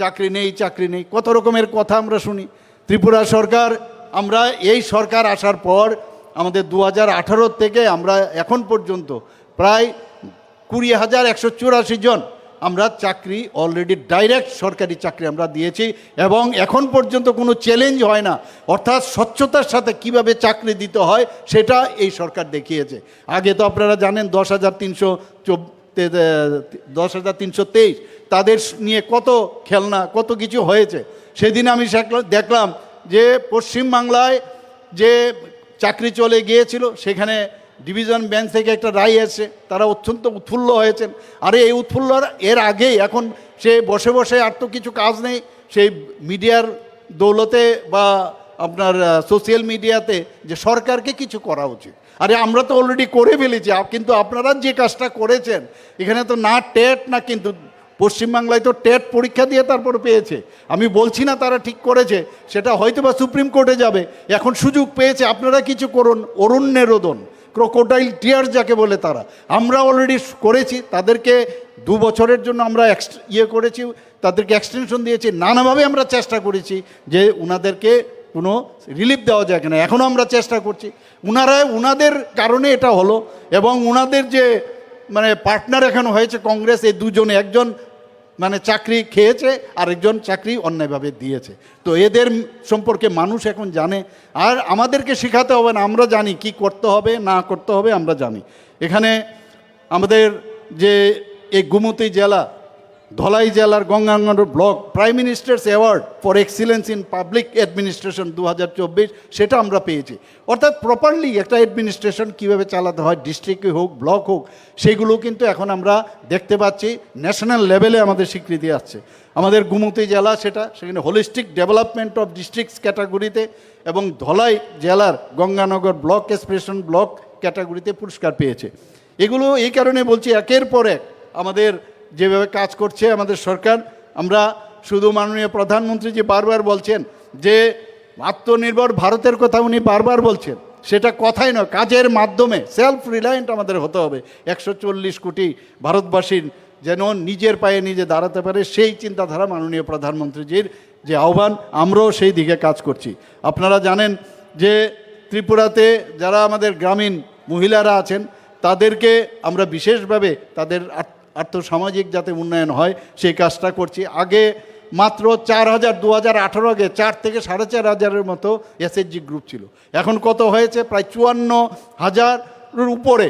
চাকরি নেই কত রকমের কথা আমরা শুনি। ত্রিপুরা সরকার, আমরা এই সরকার আসার পর আমাদের 2018 থেকে আমরা এখন পর্যন্ত প্রায় 20,184 জন আমরা চাকরি অলরেডি ডাইরেক্ট সরকারি চাকরি আমরা দিয়েছি, এবং এখন পর্যন্ত কোনো চ্যালেঞ্জ হয় না। অর্থাৎ স্বচ্ছতার সাথে কিভাবে চাকরি দিতে হয় সেটা এই সরকার দেখিয়েছে। আগে তো আপনারা জানেন 10,323 তাদের নিয়ে কত খেলনা কত কিছু হয়েছে। সেদিন আমি দেখলাম যে পশ্চিমবাংলায় যে চাকরি চলে গিয়েছিল সেখানে ডিভিশন বেঞ্চ থেকে একটা রায় এসেছে, তারা অত্যন্ত উৎফুল্ল হয়েছেন। আরে এই উৎফুল্লর এর আগেই এখন সে বসে বসে আর তো কিছু কাজ নেই, সেই মিডিয়ার দৌলতে বা আপনার সোশ্যাল মিডিয়াতে যে সরকারকে কিছু করা উচিত। আরে আমরা তো অলরেডি করে ফেলেছি, কিন্তু আপনারা যে কাজটা করেছেন এখানে তো না টেট না, কিন্তু পশ্চিমবাংলায় তো টেট পরীক্ষা দিয়ে তারপরে পেয়েছে। আমি বলছি না তারা ঠিক করেছে, সেটা হয়তো বা সুপ্রিম কোর্টে যাবে। এখন সুযোগ পেয়েছে, আপনারা কিছু করুন। অরণ্যের রোদন, ক্রোকোডাইল টিয়ার যাকে বলে, তারা আমরা অলরেডি করেছি। তাদেরকে 2 বছরের জন্য আমরা করেছি, তাদেরকে এক্সটেনশন দিয়েছি। নানাভাবে আমরা চেষ্টা করেছি যে ওনাদেরকে কোনো রিলিফ দেওয়া যায় কিনা, এখনও আমরা চেষ্টা করছি। ওনাদের কারণে এটা হলো, এবং ওনাদের যে মানে পার্টনার এখন হয়েছে কংগ্রেস, এই দুজনে, একজন মানে চাকরি খেয়েছে আর একজন চাকরি অন্যায়ভাবে দিয়েছে। তো এদের সম্পর্কে মানুষ এখন জানে, আর আমাদেরকে শেখাতে হবে না, আমরা জানি কি করতে হবে না করতে হবে, আমরা জানি। এখানে আমাদের যে এই গোমতী জেলা, ধলাই জেলার Ganganagar block prime ministers award for excellence in public administration 2024 সেটা আমরা পেয়েছি। অর্থাৎ প্রপারলি একটা অ্যাডমিনিস্ট্রেশন কীভাবে চালাতে হয়, ডিস্ট্রিক্টে হোক ব্লক হোক, সেগুলো কিন্তু এখন আমরা দেখতে পাচ্ছি ন্যাশনাল লেভেলে আমাদের স্বীকৃতি আসছে। আমাদের গোমতী জেলা সেখানে হোলিস্টিক ডেভেলপমেন্ট অফ ডিস্ট্রিক্টস ক্যাটাগরিতে, এবং ধলাই জেলার গঙ্গানগর ব্লক এক্সপ্রেশন ব্লক ক্যাটাগরিতে পুরস্কার পেয়েছে। এগুলো এই কারণে বলছি, একের পর এক আমাদের যেভাবে কাজ করছে আমাদের সরকার। আমরা শুধু মাননীয় প্রধানমন্ত্রী যে বারবার বলছেন যে আত্মনির্ভর ভারতের কথা উনি বারবার বলছেন, সেটা কথাই নয়, কাজের মাধ্যমে সেলফ রিলায়েন্ট আমাদের হতে হবে। 140 কোটি ভারতবাসীর যেন নিজের পায়ে নিজে দাঁড়াতে পারে, সেই চিন্তাধারা মাননীয় প্রধানমন্ত্রীজির যে আহ্বান, আমরাও সেই দিকে কাজ করছি। আপনারা জানেন যে ত্রিপুরাতে যারা আমাদের গ্রামীণ মহিলারা আছেন তাদেরকে আমরা বিশেষভাবে তাদের আর্থসামাজিক যাতে উন্নয়ন হয় সেই কাজটা করছি। আগে মাত্র 4,000, 2018 আগে 4 থেকে 4,500 মতো এসএইচজি গ্রুপ ছিল। এখন কত হয়েছে? প্রায় 54,000-এর উপরে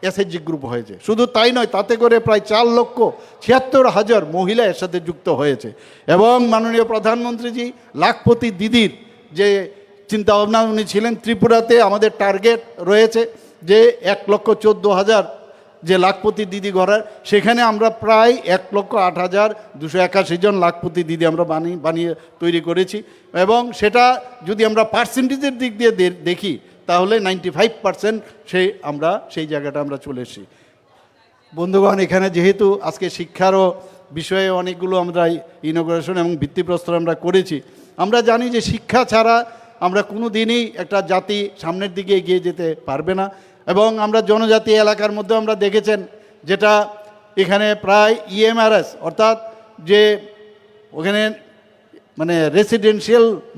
এসএইচজি গ্রুপ হয়েছে। শুধু তাই নয়, তাতে করে প্রায় 4,76,000 মহিলা এর সাথে যুক্ত হয়েছে। এবং মাননীয় প্রধানমন্ত্রীজি লাখপতি দিদির যে চিন্তাভাবনা উনি ছিলেন, ত্রিপুরাতে আমাদের টার্গেট রয়েছে যে 1,14,000 যে লাখপতি দিদি গড়ার, সেখানে আমরা প্রায় 1,08,281 জন লাখপতি দিদি আমরা বানিয়ে তৈরি করেছি। এবং সেটা যদি আমরা পার্সেন্টেজের দিক দিয়ে দেখি তাহলে 95% আমরা সেই জায়গাটা আমরা চলে এসেছি। বন্ধুগণ, এখানে যেহেতু আজকে শিক্ষারও বিষয়ে অনেকগুলো আমরা ইনোগ্রেশন এবং ভিত্তিপ্রস্তর আমরা করেছি, আমরা জানি যে শিক্ষা ছাড়া আমরা কোনো দিনই একটা জাতি সামনের দিকে এগিয়ে যেতে পারবে না। এবং আমরা জনজাতি এলাকার মধ্যে আমরা দেখেছেন যেটা এখানে প্রায় ইএমআরএস অর্থাৎ যে ওখানে মানে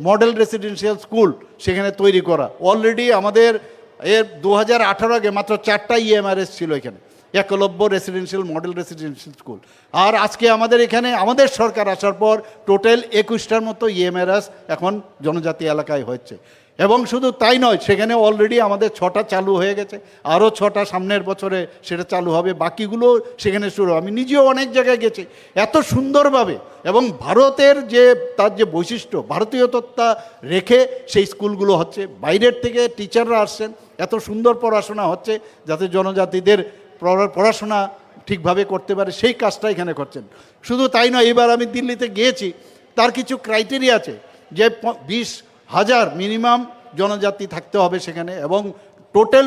মডেল রেসিডেন্সিয়াল স্কুল সেখানে তৈরি করা অলরেডি আমাদের 2018 আগে মাত্র 4টা ইএমআরএস ছিল এখানে, একলব্য মডেল রেসিডেন্সিয়াল স্কুল। আর আজকে আমাদের এখানে আমাদের সরকার আসার পর টোটাল 21টার মতো ইএমআরএস এখন জনজাতি এলাকায় হচ্ছে। এবং শুধু তাই নয়, সেখানে অলরেডি আমাদের 6টা চালু হয়ে গেছে, আরও 6টা সামনের বছরে সেটা চালু হবে, বাকিগুলো সেখানে শুরু। আমি নিজেও অনেক জায়গায় গেছি, এত সুন্দরভাবে, এবং ভারতের যে তার যে বৈশিষ্ট্য ভারতীয়তা রেখে সেই স্কুলগুলো হচ্ছে। বাইরের থেকে টিচাররা আসছেন, এত সুন্দর পড়াশোনা হচ্ছে যাতে জনজাতিদের পড়াশোনা ঠিকভাবে করতে পারে, সেই কাজটা এখানে করছেন। শুধু তাই নয়, এবার আমি দিল্লিতে গিয়েছি, তার কিছু ক্রাইটেরিয়া আছে যে 20,000 মিনিমাম জনজাতি থাকতে হবে সেখানে, এবং টোটাল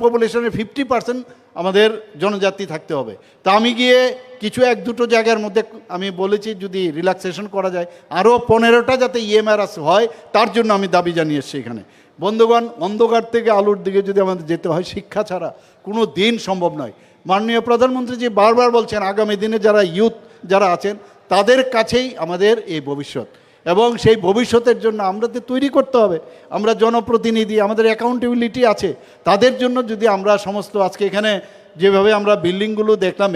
পপুলেশনের 50% আমাদের জনজাতি থাকতে হবে। তা আমি গিয়ে কিছু 1-2 জায়গার মধ্যে আমি বলেছি যদি রিল্যাক্সেশন করা যায় আরও 15টা যাতে ইএমআরএস হয়, তার জন্য আমি দাবি জানিয়ে এসেছি এখানে। বন্ধুগণ, অন্ধকার থেকে আলোর দিকে যদি আমাদের যেতে হয়, শিক্ষা ছাড়া কোনো দিন সম্ভব নয়। মাননীয় প্রধানমন্ত্রী জি বারবার বলছেন আগামী দিনে যারা ইউথ যারা আছেন তাদের কাছেই আমাদের এই ভবিষ্যৎ, এবং সেই ভবিষ্যতের জন্য আমরা তো তৈরি করতে হবে। আমরা জনপ্রতিনিধি, আমাদের অ্যাকাউন্টেবিলিটি আছে, তাদের জন্য যদি আমরা সমস্ত আজকে এখানে যেভাবে আমরা বিল্ডিংগুলো দেখলাম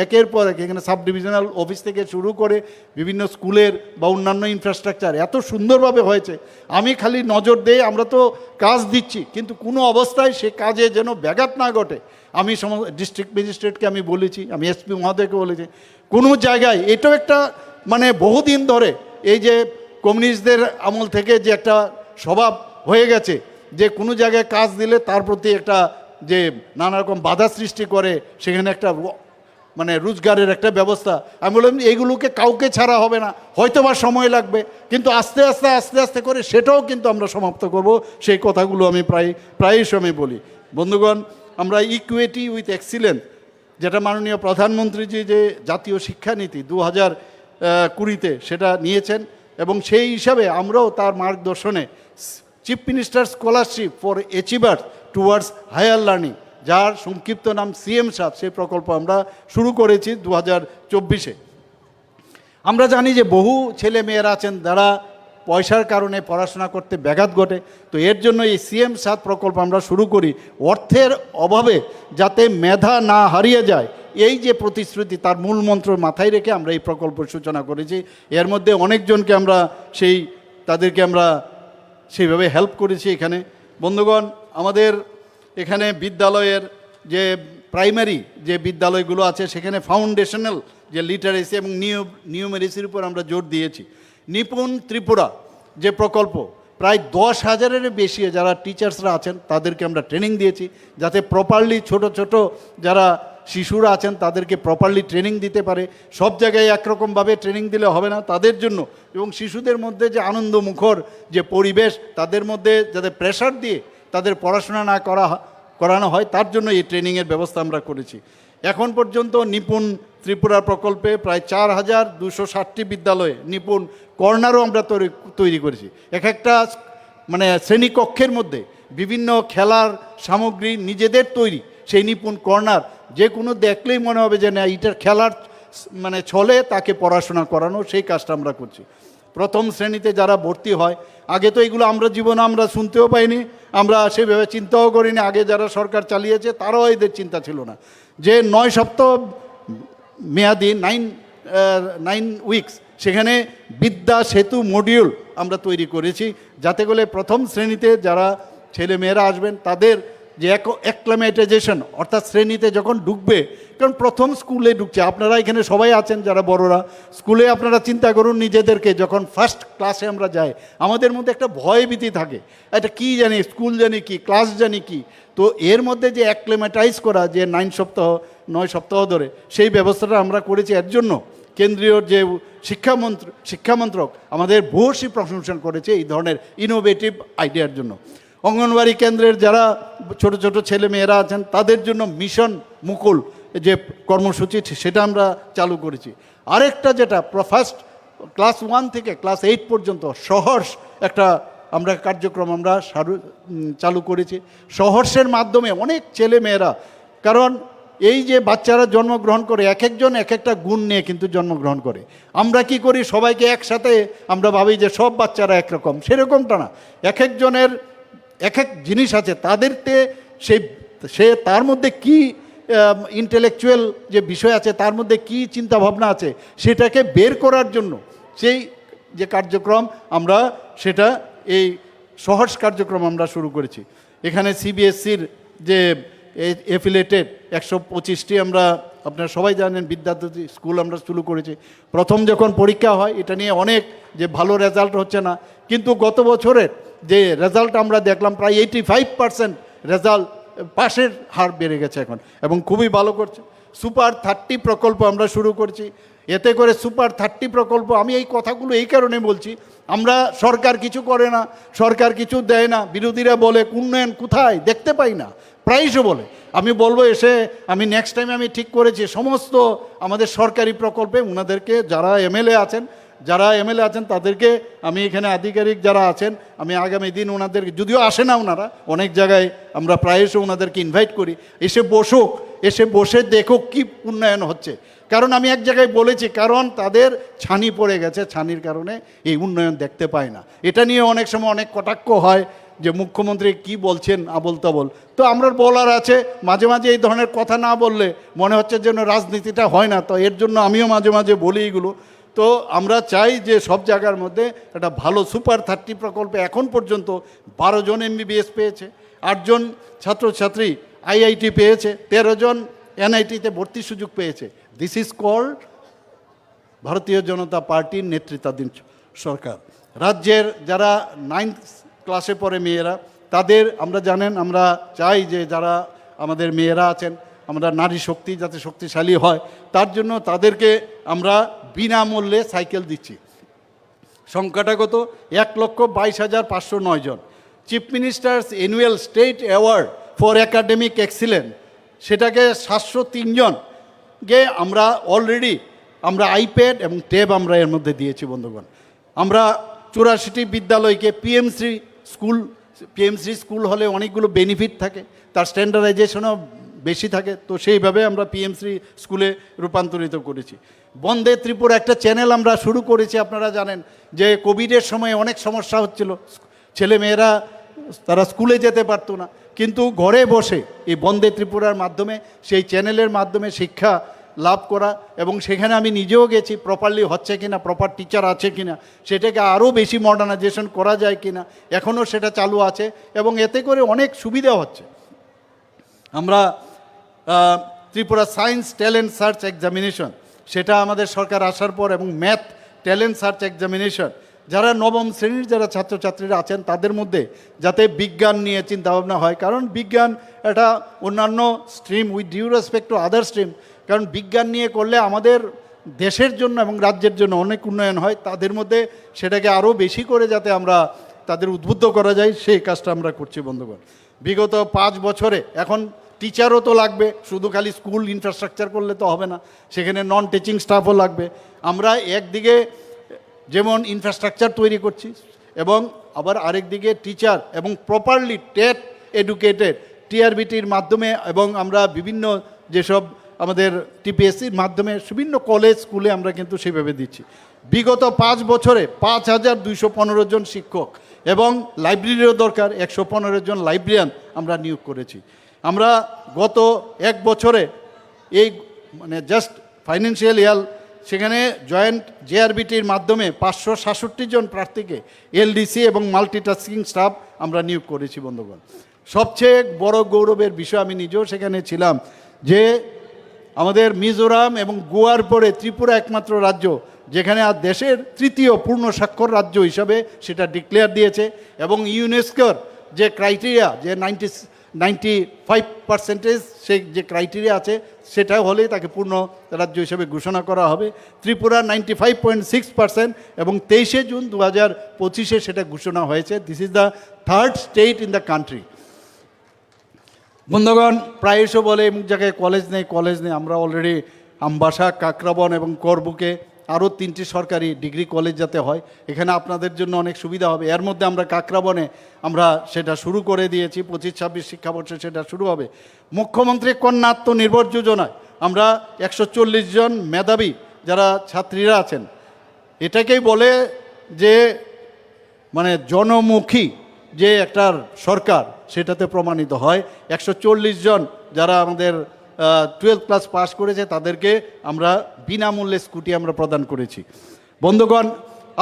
একের পর এক, এখানে সাব ডিভিশনাল অফিস থেকে শুরু করে বিভিন্ন স্কুলের বা অন্যান্য ইনফ্রাস্ট্রাকচার এত সুন্দরভাবে হয়েছে। আমি খালি নজর দেই, আমরা তো কাজ দিচ্ছি, কিন্তু কোনো অবস্থায় সে কাজে যেন ব্যাঘাত না ঘটে। আমি ডিস্ট্রিক্ট ম্যাজিস্ট্রেটকে আমি বলেছি, আমি এসপি মহোদয়কে বলেছি, কোনো জায়গায় এটাও একটা মানে বহুদিন ধরে এই যে কমিউনিস্টদের আমল থেকে যে একটা স্বভাব হয়ে গেছে যে কোনো জায়গায় কাজ দিলে তার প্রতি একটা যে নানা রকম বাধা সৃষ্টি করে, সেখানে একটা মানে রোজগারের একটা ব্যবস্থা। আমি বললাম এইগুলোকে কাউকে ছাড়া হবে না, হয়তো বা সময় লাগবে, কিন্তু আস্তে আস্তে করে সেটাও কিন্তু আমরা সমাপ্ত করব। সেই কথাগুলো আমি প্রায়ই সময় বলি। বন্ধুগণ, আমরা ইকুইটি উইথ এক্সিলেন্স, যেটা মাননীয় প্রধানমন্ত্রীজি যে জাতীয় শিক্ষানীতি 2020-তে সেটা নিয়েছেন, এবং সেই হিসাবে আমরাও তার মার্গদর্শনে chief minister scholarship for achievers towards higher learning, যার সংক্ষিপ্ত নাম সিএম সাপ, সেই প্রকল্প আমরা শুরু করেছি 2024-এ। আমরা জানি যে বহু ছেলে মেয়েরা আছেন যারা পয়সার কারণে পড়াশোনা করতে ব্যাঘাত ঘটে, তো এর জন্য এই সিএম সাত প্রকল্প আমরা শুরু করি, অর্থের অভাবে যাতে মেধা না হারিয়ে যায়, এই যে প্রতিশ্রুতি তার মূল মন্ত্র মাথায় রেখে আমরা এই প্রকল্পের সূচনা করেছি। এর মধ্যে অনেকজনকে আমরা তাদেরকে আমরা সেইভাবে হেল্প করেছি এখানে। বন্ধুগণ, আমাদের এখানে বিদ্যালয়ের যে প্রাইমারি যে বিদ্যালয়গুলো আছে সেখানে ফাউন্ডেশনাল যে লিটারেসি এবং নিউমেরেসির উপর আমরা জোর দিয়েছি। নিপুণ ত্রিপুরা যে প্রকল্প, প্রায় 10,000-এর বেশি যারা টিচার্সরা আছেন তাদেরকে আমরা ট্রেনিং দিয়েছি, যাতে প্রপারলি ছোট যারা শিশুরা আছেন তাদেরকে প্রপারলি ট্রেনিং দিতে পারে। সব জায়গায় একরকমভাবে ট্রেনিং দিলে হবে না তাদের জন্য, এবং শিশুদের মধ্যে যে আনন্দমুখর যে পরিবেশ, তাদের মধ্যে যাতে প্রেশার দিয়ে তাদের পড়াশোনা না করানো হয় তার জন্য এই ট্রেনিংয়ের ব্যবস্থা আমরা করেছি। এখন পর্যন্ত নিপুণ ত্রিপুরা প্রকল্পে প্রায় 4,260টি বিদ্যালয়ে নিপুণ কর্নারও আমরা তৈরি করেছি। একটা মানে শ্রেণীকক্ষের মধ্যে বিভিন্ন খেলার সামগ্রী নিজেদের তৈরি, সেই নিপুণ কর্নার যে কোনো দেখলেই মনে হবে যে না এটার খেলার মানে ছলে তাকে পড়াশোনা করানো, সেই কাজটা আমরা করছি। প্রথম শ্রেণীতে যারা ভর্তি হয়, আগে তো এগুলো আমরা জীবনে আমরা শুনতেও পাইনি, আমরা সেভাবে চিন্তাও করিনি। আগে যারা সরকার চালিয়েছে তারাও এদের চিন্তা ছিল না যে 9 সপ্তাহ মেয়াদি 9 উইকস সেখানে বিদ্যা সেতু মডিউল আমরা তৈরি করেছি, যাতে করে প্রথম শ্রেণীতে যারা ছেলে মেয়েরা আসবেন তাদের যে অ্যাক্লামেটাইজেশন, অর্থাৎ শ্রেণীতে যখন ঢুকবে, কারণ প্রথম স্কুলে ঢুকছে, আপনারা এখানে সবাই আছেন যারা বড়রা, স্কুলে আপনারা চিন্তা করুন নিজেদেরকে, যখন ফার্স্ট ক্লাসে আমরা যাই আমাদের মধ্যে একটা ভয়ভীতি থাকে, এটা কি জানি, স্কুল জানি কি, ক্লাস জানি কি। তো এর মধ্যে যে অ্যাক্লেমেটাইজ করা যে 9 সপ্তাহ ধরে, সেই ব্যবস্থাটা আমরা করেছি। এর জন্য কেন্দ্রীয় যে শিক্ষামন্ত্রক আমাদের ভূয়সী প্রশংসা করেছে এই ধরনের ইনোভেটিভ আইডিয়ার জন্য। অঙ্গনওয়াড়ি কেন্দ্রের যারা ছোট ছেলে মেয়েরা আছেন তাদের জন্য মিশন মুকুল যে কর্মসূচি সেটা আমরা চালু করেছি। আরেকটা যেটা ফার্স্ট ক্লাস 1 থেকে ক্লাস 8 পর্যন্ত সহর্ষ একটা আমরা কার্যক্রম আমরা চালু করেছি। সহর্ষের মাধ্যমে অনেক ছেলে মেয়েরা, কারণ এই যে বাচ্চারা জন্মগ্রহণ করে এক একজন এক একটা গুণ নিয়ে কিন্তু জন্মগ্রহণ করে। আমরা কি করি, সবাইকে একসাথে আমরা ভাবি যে সব বাচ্চারা একরকম, সেরকমটা না। এক একজনের এক এক জিনিস আছে, তাদেরকে সে তার মধ্যে কি ইন্টেলেকচুয়াল যে বিষয় আছে, তার মধ্যে কি চিন্তা ভাবনা আছে, সেটাকে বের করার জন্য সেই যে কার্যক্রম আমরা সেটা এই সহজ কার্যক্রম আমরা শুরু করেছি। এখানে সিবিএসসির যে এফিলেটেড 125টি আমরা, আপনারা সবাই জানেন, বিদ্যার্থী স্কুল আমরা শুরু করেছি। প্রথম যখন পরীক্ষা হয় এটা নিয়ে অনেক যে ভালো রেজাল্ট হচ্ছে না, কিন্তু গত বছরের যে রেজাল্ট আমরা দেখলাম প্রায় 85% রেজাল্ট পাশের হার বেড়ে গেছে এখন, এবং খুবই ভালো করছে। সুপার 30 প্রকল্প আমরা শুরু করছি। এতে করে সুপার 30 প্রকল্প, আমি এই কথাগুলো এই কারণে বলছি, আমরা সরকার কিছু করে না, সরকার কিছু দেয় না, বিরোধীরা বলে উন্নয়ন কোথায় দেখতে পাই না, প্রায়শই বলে। আমি বলবো এসে, আমি নেক্সট টাইম আমি ঠিক করেছি সমস্ত আমাদের সরকারি প্রকল্পে ওনাদেরকে যারা এমএলএ আছেন তাদেরকে আমি এখানে আধিকারিক যারা আছেন, আমি আগামী দিন ওনাদেরকে, যদিও আসে না ওনারা, অনেক জায়গায় আমরা প্রায়শই ওনাদেরকে ইনভাইট করি, এসে বসে দেখুক কি উন্নয়ন হচ্ছে। কারণ আমি এক জায়গায় বলেছি, কারণ তাদের ছানি পড়ে গেছে, ছানির কারণে এই উন্নয়ন দেখতে পায় না। এটা নিয়ে অনেক সময় অনেক কটাক্ষ হয় যে মুখ্যমন্ত্রী কি বলছেন আবোল তাবোল। তো আমরা বলার আছে, মাঝে মাঝে এই ধরনের কথা না বললে মনে হচ্ছে যেন রাজনীতিটা হয় না, তো এর জন্য আমিও মাঝে মাঝে বলি এগুলো। তো আমরা চাই যে সব জায়গার মধ্যে একটা ভালো সুপার 30 প্রকল্পে এখন পর্যন্ত 12 জন MBBS পেয়েছে, 8 জন ছাত্রছাত্রী IIT পেয়েছে, 13 জন NIT-তে ভর্তির সুযোগ পেয়েছে। দিস ইজ কল্ড ভারতীয় জনতা পার্টির নেতৃত্বাধীন সরকার। রাজ্যের যারা 9th ক্লাসে পড়ে মেয়েরা, তাদের আমরা জানেন, আমরা চাই যে যারা আমাদের মেয়েরা আছেন, আমরা নারী শক্তি যাতে শক্তিশালী হয়, তার জন্য তাদেরকে আমরা বিনামূল্যে সাইকেল দিচ্ছি। সংখ্যাটা কত? 1,22,509 জন। Chief ministers annual state award for academic excellence, সেটাকে 703 জনকে আমরা অলরেডি আইপ্যাড এবং ট্যাব আমরা এর মধ্যে দিয়েছি বন্ধুগণ। আমরা 84টি বিদ্যালয়কে পিএমসি স্কুল হলে অনেকগুলো বেনিফিট থাকে, তার স্ট্যান্ডার্ডাইজেশনও বেশি থাকে, তো সেইভাবে আমরা পিএমসি স্কুলে রূপান্তরিত করেছি। বন্দে ত্রিপুরা একটা চ্যানেল আমরা শুরু করেছি। আপনারা জানেন যে কোভিডের সময় অনেক সমস্যা হচ্ছিল, ছেলে মেয়েরা তারা স্কুলে যেতে পারতো না, কিন্তু ঘরে বসে এই বন্দে ত্রিপুরার মাধ্যমে, সেই চ্যানেলের মাধ্যমে শিক্ষা লাভ করা, এবং সেখানে আমি নিজেও গেছি প্রপারলি হচ্ছে কিনা, প্রপার টিচার আছে কিনা, সেটাকে আরও বেশি মডার্নাইজেশন করা যায় কিনা, এখনও সেটা চালু আছে, এবং এতে করে অনেক সুবিধা হচ্ছে। আমরা Tripura science talent search examination, সেটা আমাদের সরকার আসার পর, এবং ম্যাথ ট্যালেন্ট সার্চ এক্সামিনেশন, যারা নবম শ্রেণীর যারা ছাত্রছাত্রীরা আছেন তাদের মধ্যে যাতে বিজ্ঞান নিয়ে চিন্তাভাবনা হয়, কারণ বিজ্ঞান এটা অন্যান্য stream, with due respect to other stream, কারণ বিজ্ঞান নিয়ে করলে আমাদের দেশের জন্য এবং রাজ্যের জন্য অনেক উন্নয়ন হয়, তাদের মধ্যে সেটাকে আরও বেশি করে যাতে আমরা তাদের উদ্বুদ্ধ করা যায়, সেই কাজটা আমরা করছি বন্ধুগণ। বিগত 5 বছরে এখন টিচারও তো লাগবে, শুধু খালি স্কুল ইনফ্রাস্ট্রাকচার করলে তো হবে না, সেখানে নন টিচিং স্টাফও লাগবে। আমরা একদিকে যেমন ইনফ্রাস্ট্রাকচার তৈরি করছি, এবং আবার আরেক দিকে টিচার এবং প্রপারলি টেট এডুকেটেড TRBTর মাধ্যমে, এবং আমরা বিভিন্ন যেসব আমাদের TPSCর মাধ্যমে বিভিন্ন কলেজ স্কুলে আমরা কিন্তু সেভাবে দিচ্ছি। বিগত 5 বছরে 5,215 জন শিক্ষক, এবং লাইব্রেরিরও দরকার 115 জন লাইব্রেরিয়ান আমরা নিয়োগ করেছি। আমরা গত 1 বছরে এই জাস্ট ফাইন্যান্সিয়াল ইয়ার, সেখানে জয়েন্ট JRBTর মাধ্যমে 566 জন প্রার্থীকে LDC এবং মাল্টিটাস্কিং স্টাফ আমরা নিয়োগ করেছি বন্ধুগণ। সবচেয়ে বড় গৌরবের বিষয়, আমি নিজেও সেখানে ছিলাম, যে আমাদের মিজোরাম এবং গোয়ার পরে ত্রিপুরা একমাত্র রাজ্য যেখানে আর দেশের 3য় পূর্ণ স্বাক্ষর রাজ্য হিসাবে সেটা ডিক্লেয়ার দিয়েছে, এবং ইউনেস্কোর যে ক্রাইটেরিয়া, যে 95% সেই যে ক্রাইটেরিয়া আছে, সেটা হলেই তাকে পূর্ণ রাজ্য হিসেবে ঘোষণা করা হবে। ত্রিপুরা 95.6%, এবং 23শে জুন 2025-এ সেটা ঘোষণা হয়েছে। This is the 3rd state in the country. বন্ধুগণ, প্রায়শ বলে এমন জায়গায় কলেজ নেই, আমরা অলরেডি আমবাসা, কাকরাবন এবং করবুকে আরও 3টি সরকারি ডিগ্রি কলেজ যাতে হয়, এখানে আপনাদের জন্য অনেক সুবিধা হবে। এর মধ্যে আমরা কাকরাবনে আমরা সেটা শুরু করে দিয়েছি, 25-26 শিক্ষাবর্ষে সেটা শুরু হবে। মুখ্যমন্ত্রী কন্যা আত্মনির্ভর যোজনায় আমরা 140 জন মেধাবী যারা ছাত্রীরা আছেন, এটাকেই বলে যে জনমুখী যে একটা সরকার, সেটাতে প্রমাণিত হয়। 140 জন যারা আমাদের 12 ক্লাস পাস করেছে, তাদেরকে আমরা বিনামূল্যে স্কুটি আমরা প্রদান করেছি। বন্ধুগণ,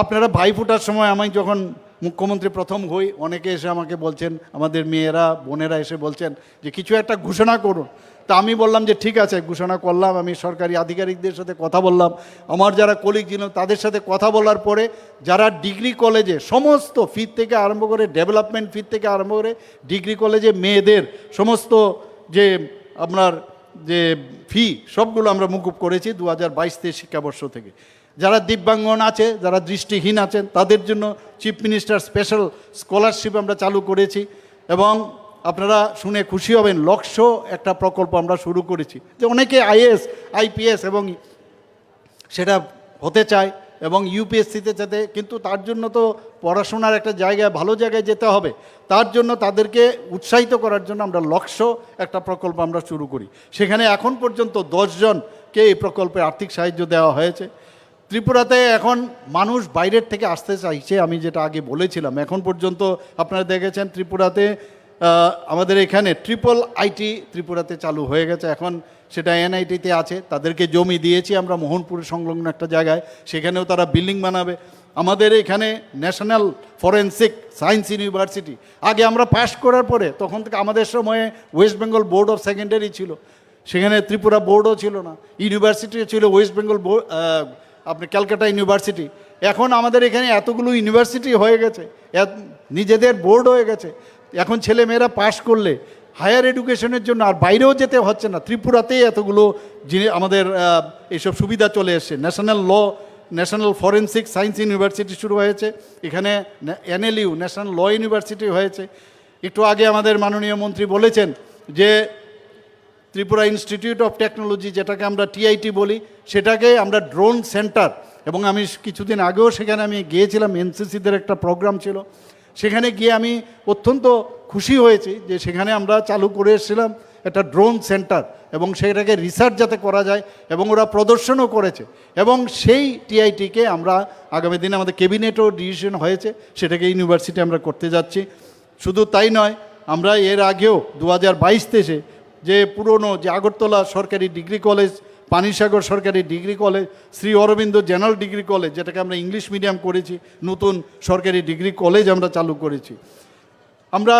আপনারা ভাইফোঁটার সময় আমি যখন মুখ্যমন্ত্রী প্রথম হই, অনেকে এসে আমাকে বলছেন, আমাদের মেয়েরা বোনেরা এসে বলছেন যে কিছু একটা ঘোষণা করুন। তা আমি বললাম যে ঠিক আছে, ঘোষণা করলাম। আমি সরকারি আধিকারিকদের সাথে কথা বললাম, আমার যারা কলিগ ছিল তাদের সাথে কথা বলার পরে, যারা ডিগ্রি কলেজে সমস্ত ফি থেকে আরম্ভ করে, ডেভেলপমেন্ট ফি থেকে আরম্ভ করে, ডিগ্রি কলেজে মেয়েদের সমস্ত যে আপনার যে ফি, সবগুলো আমরা মুকুব করেছি 2022-23 শিক্ষাবর্ষ থেকে। যারা দিব্যাঙ্গন আছে, যারা দৃষ্টিহীন আছেন, তাদের জন্য চিফ মিনিস্টার স্পেশাল স্কলারশিপ আমরা চালু করেছি। এবং আপনারা শুনে খুশি হবেন, লক্ষ্য একটা প্রকল্প আমরা শুরু করেছি, যে অনেকে IAS IPS এবং সেটা হতে চায়, এবং UPSCতে যেতে, কিন্তু তার জন্য তো পড়াশোনার একটা জায়গায়, ভালো জায়গায় যেতে হবে। তার জন্য তাদেরকে উৎসাহিত করার জন্য আমরা লক্ষ্য একটা প্রকল্প আমরা শুরু করি। সেখানে এখন পর্যন্ত 10 জনকে মানুষকে এই প্রকল্পে আর্থিক সাহায্য দেওয়া হয়েছে। ত্রিপুরাতে এখন মানুষ বাইরের থেকে আসতে চাইছে, আমি যেটা আগে বলেছিলাম। এখন পর্যন্ত আপনারা দেখেছেন ত্রিপুরাতে আমাদের এখানে ট্রিপল আইটি ত্রিপুরাতে চালু হয়ে গেছে, এখন সেটা এনআইটিতে আছে। তাদেরকে জমি দিয়েছি আমরা মোহনপুর সংলগ্ন একটা জায়গায়, সেখানেও তারা বিল্ডিং বানাবে। আমাদের এখানে ন্যাশনাল ফরেন্সিক সায়েন্স ইউনিভার্সিটি, আগে আমরা পাশ করার পরে তখন থেকে আমাদের সময়ে West Bengal board of secondary ছিল, সেখানে ত্রিপুরা বোর্ডও ছিল না, ইউনিভার্সিটিও ছিল ওয়েস্ট বেঙ্গল বোর্ড, আপনি ক্যালকাটা ইউনিভার্সিটি। এখন আমাদের এখানে এতগুলো ইউনিভার্সিটি হয়ে গেছে, নিজেদের বোর্ড হয়ে গেছে। এখন ছেলেমেয়েরা পাশ করলে হায়ার এডুকেশনের জন্য আর বাইরেও যেতে হচ্ছে না, ত্রিপুরাতেই এতগুলো আমাদের এইসব সুবিধা চলে এসছে। ন্যাশনাল ফরেন্সিক সায়েন্স ইউনিভার্সিটি শুরু হয়েছে, এখানে এনএলইউ ন্যাশনাল ল ইউনিভার্সিটি হয়েছে। একটু আগে আমাদের মাননীয় মন্ত্রী বলেছেন যে ত্রিপুরা ইনস্টিটিউট অফ টেকনোলজি, যেটাকে আমরা টিআইটি বলি, সেটাকে আমরা ড্রোন সেন্টার, এবং আমি কিছুদিন আগেও সেখানে আমি গিয়েছিলাম, এনসিসিদের একটা প্রোগ্রাম ছিল, সেখানে গিয়ে আমি অত্যন্ত খুশি হয়েছি যে সেখানে আমরা চালু করে এসেছিলাম একটা ড্রোন সেন্টার, এবং সেটাকে রিসার্চ যাতে করা যায়, এবং ওরা প্রদর্শনও করেছে। এবং সেই টিআইটিকে আমরা আগামী দিনে আমাদের ক্যাবিনেটও ডিসিশন হয়েছে, সেটাকে ইউনিভার্সিটি আমরা করতে যাচ্ছি। শুধু তাই নয়, আমরা এর আগেও 2022-23 যে পুরনো যে আগরতলা সরকারি ডিগ্রি কলেজ, পানিসাগর সরকারি degree college, Shri Aurobindo general degree college, যেটাকে আমরা ইংলিশ মিডিয়াম করেছি, নতুন সরকারি ডিগ্রি কলেজ আমরা চালু করেছি। আমরা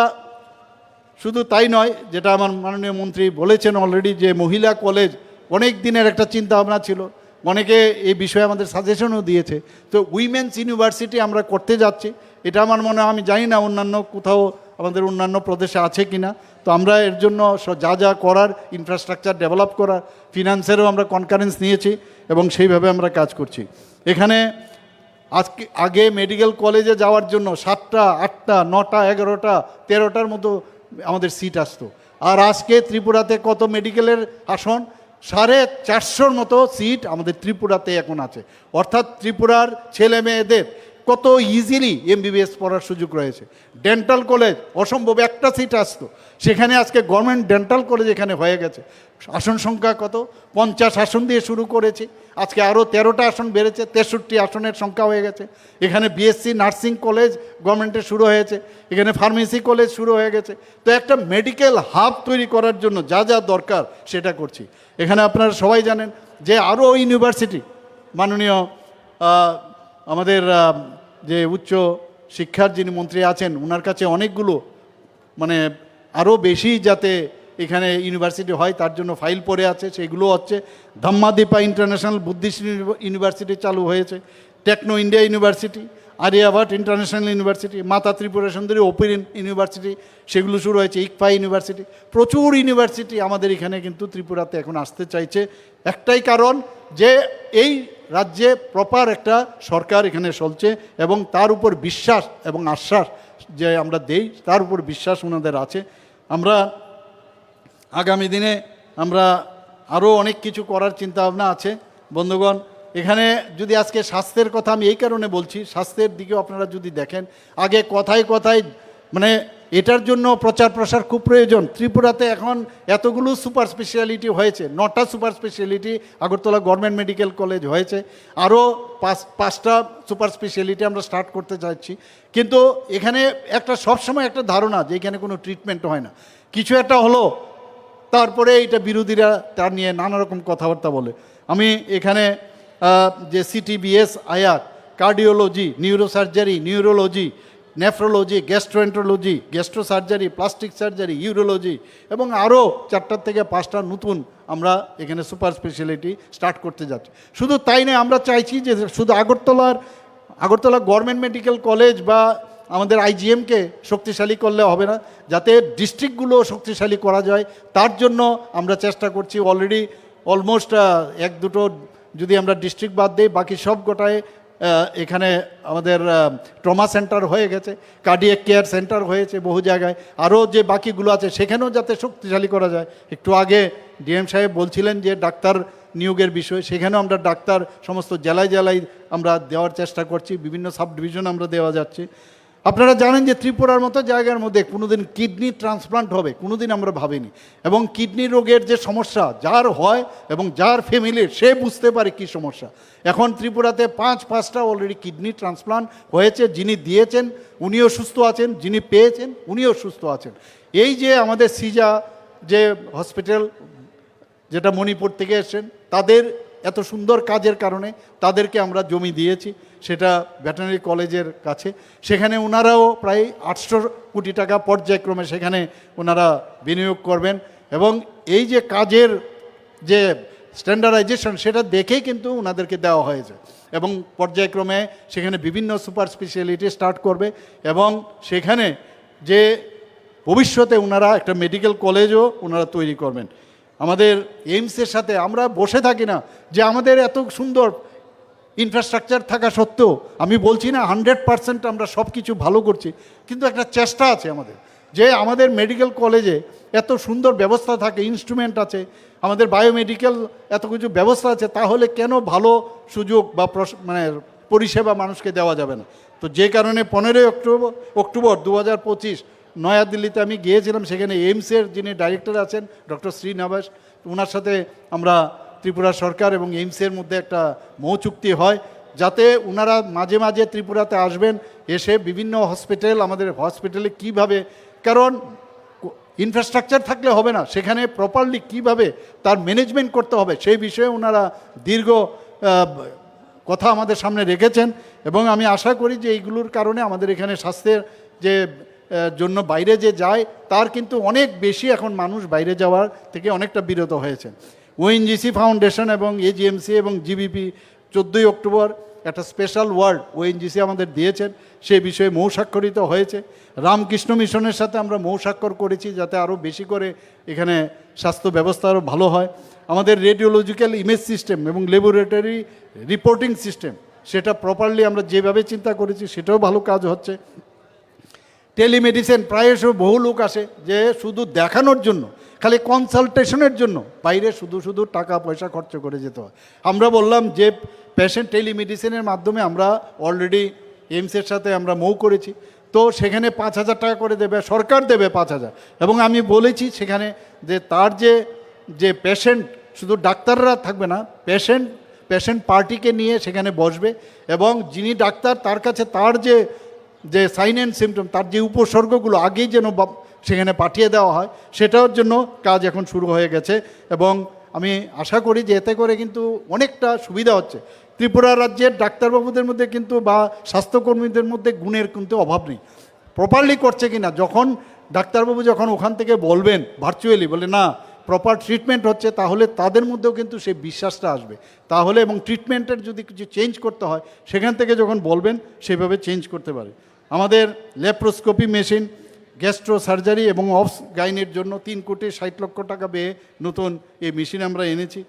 শুধু তাই নয়, যেটা আমার মাননীয় মন্ত্রী বলেছেন অলরেডি, যে মহিলা কলেজ অনেক দিনের একটা চিন্তা ভাবনা ছিল, অনেকে এই বিষয়ে আমাদের সাজেশনও দিয়েছে। তো উইমেন্স ইউনিভার্সিটি আমরা করতে যাচ্ছি, এটা আমার মনে হয়, আমি জানি না অন্যান্য কোথাও আমাদের অন্যান্য প্রদেশে আছে কি না। তো আমরা এর জন্য যা যা করার, ইনফ্রাস্ট্রাকচার ডেভেলপ করার, ফিনান্সেরও আমরা কনকারেন্স নিয়েছি, এবং সেইভাবে আমরা কাজ করছি। এখানে আগে মেডিকেল কলেজে যাওয়ার জন্য 7টা, 8টা, 9টা, 11টা, 13টার মতো আমাদের সিট আসতো। আর আজকে ত্রিপুরাতে কত মেডিকেলের আসন? 450-র মতো সিট আমাদের ত্রিপুরাতে এখন আছে। অর্থাৎ ত্রিপুরার ছেলে মেয়েদের কত ইজিলি এমবিবিএস পড়ার সুযোগ রয়েছে। ডেন্টাল কলেজ অসম্ভব, একটা সিট আসতো, সেখানে আজকে গভর্নমেন্ট ডেন্টাল কলেজ এখানে হয়ে গেছে। আসন সংখ্যা কত? 50 আসন দিয়ে শুরু করেছি, আজকে আরও 13টা আসন বেড়েছে, 63 আসনের সংখ্যা হয়ে গেছে। এখানে বিএসসি নার্সিং কলেজ গভর্নমেন্টের শুরু হয়েছে, এখানে ফার্মেসি কলেজ শুরু হয়ে গেছে। তো একটা মেডিকেল হাব তৈরি করার জন্য যা যা দরকার সেটা করছি। এখানে আপনারা সবাই জানেন যে আরও ইউনিভার্সিটি, মাননীয় আমাদের যে উচ্চ শিক্ষার যিনি মন্ত্রী আছেন, ওনার কাছে অনেকগুলো মানে আরও বেশি যাতে এখানে ইউনিভার্সিটি হয় তার জন্য ফাইল পড়ে আছে, সেগুলো হচ্ছে ধাম্মাদীপা ইন্টারন্যাশনাল বুদ্ধিস্ট ইউনিভার্সিটি চালু হয়েছে, Techno India university, Aryabhatta international university, Mata Tripura সুন্দরী ওপেন ইউনিভার্সিটি, সেগুলো শুরু হয়েছে, ইকফা ইউনিভার্সিটি। প্রচুর ইউনিভার্সিটি আমাদের এখানে কিন্তু ত্রিপুরাতে এখন আসতে চাইছে, একটাই কারণ যে এই রাজ্যে প্রপার একটা সরকার এখানে চলছে, এবং তার উপর বিশ্বাস এবং আশ্বাস যে আমরা দেই, তার উপর বিশ্বাস ওনাদের আছে। আমরা আগামী দিনে আমরা আরও অনেক কিছু করার চিন্তাভাবনা আছে। বন্ধুগণ, এখানে যদি আজকে স্বাস্থ্যের কথা আমি এই কারণে বলছি, স্বাস্থ্যের দিকেও আপনারা যদি দেখেন, আগে কথায় কথায় মানে এটার জন্য প্রচার প্রসার খুব প্রয়োজন। ত্রিপুরাতে এখন এতগুলো সুপার স্পেশালিটি হয়েছে, 9টা super speciality Agartala government medical college হয়েছে, আরও 5টা সুপার স্পেশালিটি আমরা স্টার্ট করতে চাইছি। কিন্তু এখানে একটা সবসময় একটা ধারণা যে এখানে কোনো ট্রিটমেন্ট হয় না, কিছু একটা হলো তারপরে এটা বিরোধীরা তার নিয়ে নানা রকম কথাবার্তা বলে। আমি এখানে যে সিটিবিএস, আয়ার, cardiology, neurosurgery, neurology, nephrology, gastroenterology, gastrosurgery, plastic surgery, urology, এবং আরও 4টা থেকে 5টা নতুন আমরা এখানে সুপার স্পেশালিটি স্টার্ট করতে যাচ্ছি। শুধু তাই নয়, আমরা চাইছি যে শুধু আগরতলা গভর্নমেন্ট মেডিকেল কলেজ বা আমাদের আইজিএমকে শক্তিশালী করলে হবে না, যাতে ডিস্ট্রিক্টগুলো শক্তিশালী করা যায়, তার জন্য আমরা চেষ্টা করছি। অলরেডি অলমোস্ট 1-2টো যদি আমরা ডিস্ট্রিক্ট বাদ দিই, বাকি সব গোটায় এখানে আমাদের ট্রমা সেন্টার হয়ে গেছে, কার্ডিয়াক কেয়ার সেন্টার হয়েছে বহু জায়গায়, আরও যে বাকিগুলো আছে সেখানেও যাতে শক্তিশালী করা যায়। একটু আগে ডিএম সাহেব বলছিলেন যে ডাক্তার নিয়োগের বিষয়, সেখানেও আমরা ডাক্তার সমস্ত জেলায় জেলায় আমরা দেওয়ার চেষ্টা করছি, বিভিন্ন সাব ডিভিশন আমরা দেওয়া যাচ্ছে। আপনারা জানেন যে ত্রিপুরার মতো জায়গার মধ্যে কোনোদিন কিডনি ট্রান্সপ্লান্ট হবে কোনোদিন আমরা ভাবিনি, এবং কিডনি রোগের যে সমস্যা যার হয় এবং যার ফ্যামিলির সে বুঝতে পারে কী সমস্যা। এখন ত্রিপুরাতে পাঁচটা অলরেডি কিডনি ট্রান্সপ্লান্ট হয়েছে, যিনি দিয়েছেন উনিও সুস্থ আছেন, যিনি পেয়েছেন উনিও সুস্থ আছেন। এই যে আমাদের সিজা যে হসপিটাল যেটা মণিপুর থেকে এসেছেন, তাদের এত সুন্দর কাজের কারণে তাদেরকে আমরা জমি দিয়েছি, সেটা ভেটেরিনারি কলেজের কাছে। সেখানে ওনারাও প্রায় 800 কোটি টাকা পর্যায়ক্রমে সেখানে ওনারা বিনিয়োগ করবেন, এবং এই যে কাজের যে স্ট্যান্ডার্ডাইজেশন সেটা দেখেই কিন্তু ওনাদেরকে দেওয়া হয়েছে, এবং পর্যায়ক্রমে সেখানে বিভিন্ন সুপার স্পেশালিটি স্টার্ট করবে, এবং সেখানে যে ভবিষ্যতে ওনারা একটা মেডিকেল কলেজও ওনারা তৈরি করবেন। আমাদের এইমসের সাথে আমরা বসে থাকি না, যে আমাদের এত সুন্দর ইনফ্রাস্ট্রাকচার থাকা সত্ত্বেও, আমি বলছি না 100% আমরা সব কিছু ভালো করছি, কিন্তু একটা চেষ্টা আছে আমাদের, যে আমাদের মেডিকেল কলেজে এত সুন্দর ব্যবস্থা থাকে, ইনস্ট্রুমেন্ট আছে, আমাদের বায়োমেডিক্যাল এত কিছু ব্যবস্থা আছে, তাহলে কেন ভালো সুযোগ বা মানে পরিষেবা মানুষকে দেওয়া যাবে না? তো যে কারণে 15 অক্টোবর 2025 নয়াদিল্লিতে আমি গিয়েছিলাম, সেখানে এইমসের যিনি ডাইরেক্টর আছেন ডক্টর শ্রীনিবাস, ওনার সাথে আমরা ত্রিপুরা সরকার এবং এইমসের মধ্যে একটা মৌ চুক্তি হয়, যাতে ওনারা মাঝে মাঝে ত্রিপুরাতে আসবেন, এসে বিভিন্ন হসপিটাল, আমাদের হসপিটালে কিভাবে, কারণ ইনফ্রাস্ট্রাকচার থাকলে হবে না, সেখানে প্রপারলি কিভাবে তার ম্যানেজমেন্ট করতে হবে সেই বিষয়ে ওনারা দীর্ঘ কথা আমাদের সামনে রেখেছেন, এবং আমি আশা করি যে এইগুলোর কারণে আমাদের এখানে স্বাস্থ্যের যে জন্য বাইরে যে যায় তার কিন্তু অনেক বেশি এখন মানুষ বাইরে যাওয়ার থেকে অনেকটা বিরত হয়েছে। ওএনজিসি ফাউন্ডেশন এবং এজিএমসি এবং জিবিপি 14 অক্টোবর একটা স্পেশাল ওয়ার্ড ওএনজিসি আমাদের দিয়েছেন, সেই বিষয়ে মৌ স্বাক্ষরিত হয়েছে। রামকৃষ্ণ মিশনের সাথে আমরা মৌ স্বাক্ষর করেছি, যাতে আরও বেশি করে এখানে স্বাস্থ্য ব্যবস্থা আরও ভালো হয়। আমাদের রেডিওলজিক্যাল ইমেজ সিস্টেম এবং ল্যাবরেটরি রিপোর্টিং সিস্টেম, সেটা প্রপারলি আমরা যেভাবে চিন্তা করেছি সেটাও ভালো কাজ হচ্ছে। টেলিমেডিসিন, প্রায়শ বহু লোক আসে যে শুধু দেখানোর জন্য, খালি কনসালটেশনের জন্য বাইরে শুধু টাকা পয়সা খরচ করে যেতে হয়। আমরা বললাম যে পেশেন্ট টেলিমেডিসিনের মাধ্যমে আমরা অলরেডি এইমসের সাথে আমরা মৌ করেছি, তো সেখানে 5,000 টাকা করে দেবে, সরকার দেবে 5,000, এবং আমি বলেছি সেখানে যে তার যে পেশেন্ট, শুধু ডাক্তাররা থাকবে না, পেশেন্ট পার্টিকে নিয়ে সেখানে বসবে, এবং যিনি ডাক্তার তার কাছে তার যে সাইন অ্যান্ড সিমটম, তার যে উপসর্গগুলো আগেই যেন সেখানে পাঠিয়ে দেওয়া হয়, সেটার জন্য কাজ এখন শুরু হয়ে গেছে, এবং আমি আশা করি যে এতে করে কিন্তু অনেকটা সুবিধা হচ্ছে। ত্রিপুরা রাজ্যের ডাক্তারবাবুদের মধ্যে কিন্তু বা স্বাস্থ্যকর্মীদের মধ্যে গুণের কিন্তু অভাব নেই, প্রপারলি করছে কিনা। যখন ডাক্তারবাবু যখন ওখান থেকে বলবেন ভার্চুয়ালি, বলে না প্রপার ট্রিটমেন্ট হচ্ছে, তাহলে তাদের মধ্যেও কিন্তু সেই বিশ্বাসটা আসবে, তাহলে এবং ট্রিটমেন্টের যদি কিছু চেঞ্জ করতে হয় সেখান থেকে যখন বলবেন সেভাবে চেঞ্জ করতে পারে। আমাদের ল্যাপ্রোস্কোপি মেশিন, গ্যাস্ট্রো সার্জারি এবং অবস গাইনের জন্য 3,60,00,000 টাকা ব্যয়ে নতুন এই মেশিন আমরা এনেছি।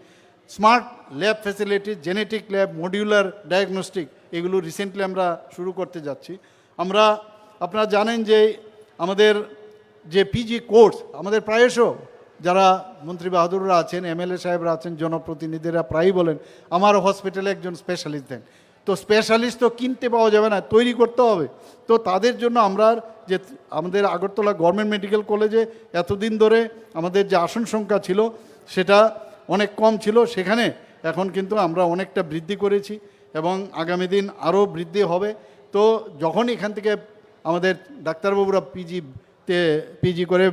Smart lab facility, genetic lab, modular diagnostic, এগুলো রিসেন্টলি আমরা শুরু করতে যাচ্ছি। আপনারা জানেন যে আমাদের যে পিজি কোর্স, আমাদের প্রায়শ যারা মন্ত্রী বাহাদুররা আছেন, এমএলএ সাহেবরা আছেন, জনপ্রতিনিধিরা প্রায়ই বলেন আমার হসপিটালে একজন স্পেশালিস্ট দেন। তো স্পেশালিস্ট তো কিনতে পাওয়া যাবে না, তৈরি করতে হবে। তো তাদের জন্য আমরা যে আমাদের আগরতলা গভর্নমেন্ট মেডিকেল কলেজে এতদিন ধরে আমাদের যে আসন সংখ্যা ছিল সেটা অনেক কম ছিল, সেখানে এখন কিন্তু আমরা অনেকটা বৃদ্ধি করেছি, এবং আগামী দিন আরও বৃদ্ধি হবে। তো যখন এখান থেকে আমাদের ডাক্তারবাবুরা পিজি করে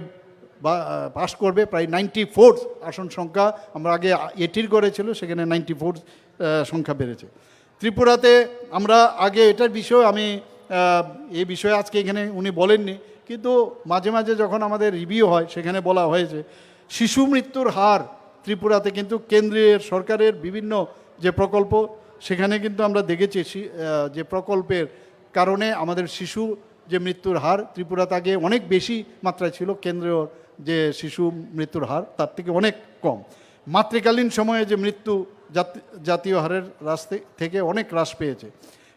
পাস করবে, প্রায় 94 আসন সংখ্যা, আমরা আগে 80 করেছিল, সেখানে 94 সংখ্যা বেড়েছে। ত্রিপুরাতে আমরা আগে এটার বিষয়ে এই বিষয়ে আজকে এখানে উনি বলেননি, কিন্তু মাঝে মাঝে যখন আমাদের রিভিউ হয় সেখানে বলা হয়েছে শিশু মৃত্যুর হার ত্রিপুরাতে কিন্তু কেন্দ্রীয় সরকারের বিভিন্ন যে প্রকল্প, সেখানে কিন্তু আমরা দেখেছি যে প্রকল্পের কারণে আমাদের শিশু যে মৃত্যুর হার ত্রিপুরাতে আগে অনেক বেশি মাত্রায় ছিল, কেন্দ্রীয় যে শিশু মৃত্যুর হার তার থেকে অনেক কম। মাতৃকালীন সময়ে যে মৃত্যু জাতীয় হারের থেকে অনেক হ্রাস পেয়েছে।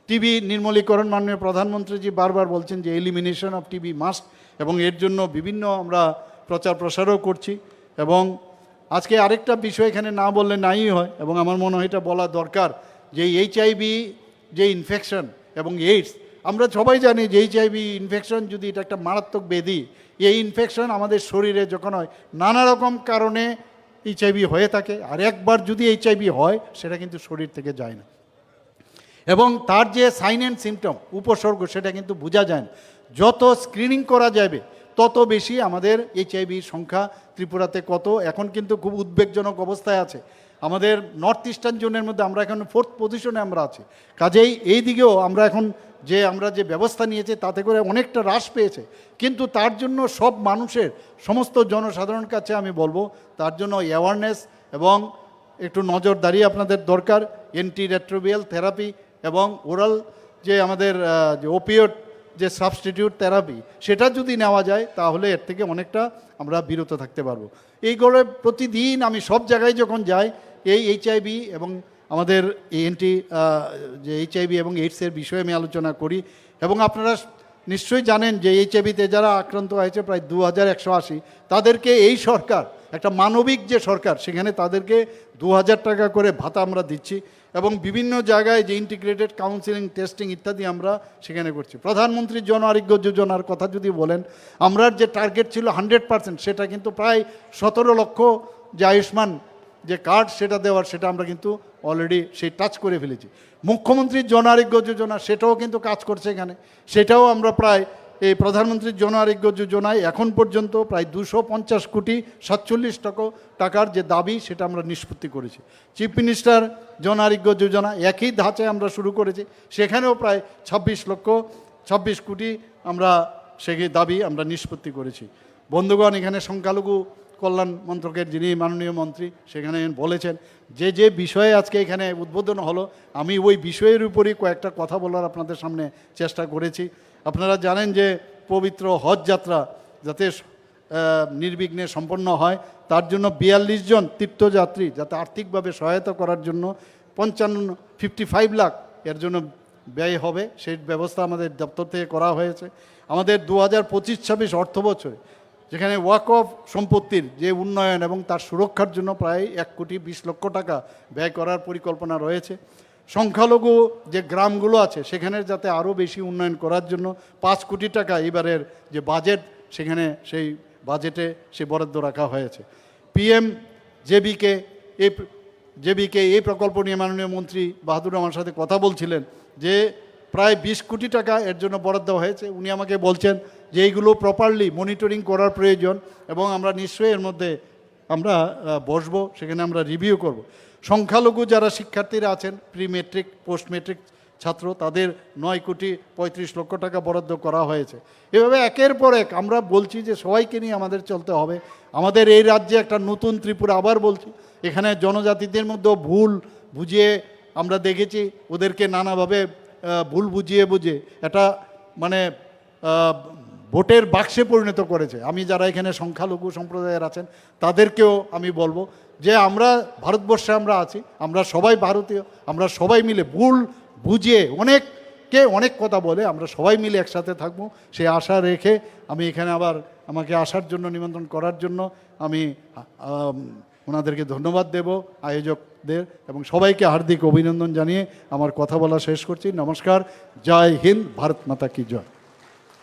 টিবি নির্মূলীকরণ, মাননীয় প্রধানমন্ত্রীজি বারবার বলছেন যে এলিমিনেশন অফ টিবি মাস্ট, এবং এর জন্য বিভিন্ন আমরা প্রচার প্রসারও করছি। এবং আজকে আরেকটা বিষয় এখানে না বললে নাই হয়, এবং আমার মনে হয় এটা বলা দরকার, যে এইচআইভি যে ইনফেকশন এবং এইডস, আমরা সবাই জানি যে এইচআইভি ইনফেকশন যদি এটা একটা মারাত্মক ব্যাধি, এই ইনফেকশন আমাদের শরীরে যখন হয় নানা রকম কারণে এইচআইভি হয়ে থাকে, আর একবার যদি এইচআইভি হয় সেটা কিন্তু শরীর থেকে যায় না, এবং তার যে সাইন অ্যান্ড সিমটম উপসর্গ সেটা কিন্তু বোঝা যায় না। যত স্ক্রিনিং করা যাবে তত বেশি আমাদের এইচআইভির সংখ্যা ত্রিপুরাতে কত এখন কিন্তু খুব উদ্বেগজনক অবস্থায় আছে। আমাদের নর্থ ইস্টার্ন জোনের মধ্যে আমরা এখন 4th পজিশনে আমরা আছি। কাজেই এই দিকেও আমরা এখন আমরা যে ব্যবস্থা নিয়েছি তাতে করে অনেকটা হ্রাস পেয়েছে, কিন্তু তার জন্য সব মানুষের সমস্ত জনসাধারণ কাছে আমি বলবো তার জন্য অ্যাওয়ারনেস এবং একটু নজরদারি আপনাদের দরকার। অ্যান্টি রেট্রোভিয়াল থেরাপি এবং ওরাল যে আমাদের যে ওপিওড যে সাবস্টিটিউট থেরাপি সেটা যদি নেওয়া যায় তাহলে এর থেকে অনেকটা আমরা বিরত থাকতে পারবো। এইগুলো প্রতিদিন আমি সব জায়গায় যখন যাই এই এইচআইভি এবং আমাদের যে এইচআইভি এবং এইডসের বিষয়ে আমি আলোচনা করি। এবং আপনারা নিশ্চয়ই জানেন যে এইচআইভিতে যারা আক্রান্ত হয়েছে প্রায় 2180, তাদেরকে এই সরকার একটা মানবিক যে সরকার সেখানে তাদেরকে 2000 টাকা করে ভাতা আমরা দিচ্ছি, এবং বিভিন্ন জায়গায় যে ইন্টিগ্রেটেড কাউন্সিলিং টেস্টিং ইত্যাদি আমরা সেখানে করছি। প্রধানমন্ত্রী জন আরোগ্য যোজনার কথা যদি বলেন, আমরা যে টার্গেট ছিল 100%, সেটা কিন্তু প্রায় 17 লক্ষ যে আয়ুষ্মান যে কার্ড সেটা দেওয়ার সেটা আমরা কিন্তু অলরেডি সেই টাচ করে ফেলেছি। মুখ্যমন্ত্রীর জন আরোগ্য যোজনা সেটাও কিন্তু কাজ করছে এখানে, সেটাও আমরা প্রায় এই প্রধানমন্ত্রীর জন আরোগ্য যোজনায় এখন পর্যন্ত প্রায় 250 কোটি 47 টাকার যে দাবি সেটা আমরা নিষ্পত্তি করেছি। চিফ মিনিস্টার জন আরোগ্য যোজনা একই ধাঁচে আমরা শুরু করেছি, সেখানেও প্রায় 26 কোটি আমরা সেই দাবি আমরা নিষ্পত্তি করেছি। বন্ধুগণ, এখানে সংখ্যালঘু কল্যাণ মন্ত্রকের যিনি মাননীয় মন্ত্রী সেখানে বলেছেন যে বিষয়ে আজকে এখানে উদ্বোধন হলো, আমি ওই বিষয়ের উপরই কয়েকটা কথা বলার আপনাদের সামনে চেষ্টা করেছি। আপনারা জানেন যে পবিত্র হজ যাত্রা যাতে নির্বিঘ্নে সম্পন্ন হয় তার জন্য 42 জন তীর্থযাত্রী যাতে আর্থিকভাবে সহায়তা করার জন্য 55 লাখ এর জন্য ব্যয় হবে, সেই ব্যবস্থা আমাদের দপ্তর থেকে করা হয়েছে। আমাদের 2025-26 অর্থ বছরে যেখানে ওয়াকফ সম্পত্তির যে উন্নয়ন এবং তার সুরক্ষার জন্য প্রায় 1,20,00,000 টাকা ব্যয় করার পরিকল্পনা রয়েছে। সংখ্যালঘু যে গ্রামগুলো আছে সেখানে যাতে আরও বেশি উন্নয়ন করার জন্য 5 কোটি টাকা এবারের যে বাজেট সেখানে সেই বাজেটে সে বরাদ্দ রাখা হয়েছে। PM জেবিকে এই প্রকল্প নিয়ে মাননীয় মন্ত্রী বাহাদুর আমার সাথে কথা বলছিলেন যে প্রায় 20 কোটি টাকা এর জন্য বরাদ্দ হয়েছে। উনি আমাকে বলছেন যে এইগুলো প্রপারলি মনিটরিং করার প্রয়োজন এবং আমরা নিশ্চয়ই এর মধ্যে আমরা বসবো, সেখানে আমরা রিভিউ করব। সংখ্যালঘু যারা শিক্ষার্থীরা আছেন প্রি মেট্রিক পোস্ট মেট্রিক ছাত্র তাদের 9,35,00,000 টাকা বরাদ্দ করা হয়েছে। এভাবে একের পর এক আমরা বলছি যে সবাইকে নিয়ে আমাদের চলতে হবে। আমাদের এই রাজ্যে একটা নতুন ত্রিপুরা, আবার বলছি, এখানে জনজাতিদের মধ্যেও ভুল বুঝিয়ে আমরা দেখেছি, ওদেরকে নানাভাবে ভুল বুঝিয়ে এটা মানে ভোটের বাক্সে পরিণত করেছে। আমি যারা এখানে সংখ্যালঘু সম্প্রদায়ের আছেন তাদেরকেও আমি বলবো যে আমরা ভারতবর্ষে আমরা আছি, আমরা সবাই ভারতীয়, আমরা সবাই মিলে ভুল বুঝিয়ে অনেক কথা বলে আমরা সবাই মিলে একসাথে থাকবো সেই আশা রেখে আমি এখানে আবার আমাকে আসার জন্য নিমন্ত্রণ করার জন্য আমি ওনাদেরকে ধন্যবাদ দেব, আয়োজকদের, এবং সবাইকে হার্দিক অভিনন্দন জানিয়ে আমার কথা বলা শেষ করছি। নমস্কার, জয় হিন্দ, ভারত মাতা কি জয়।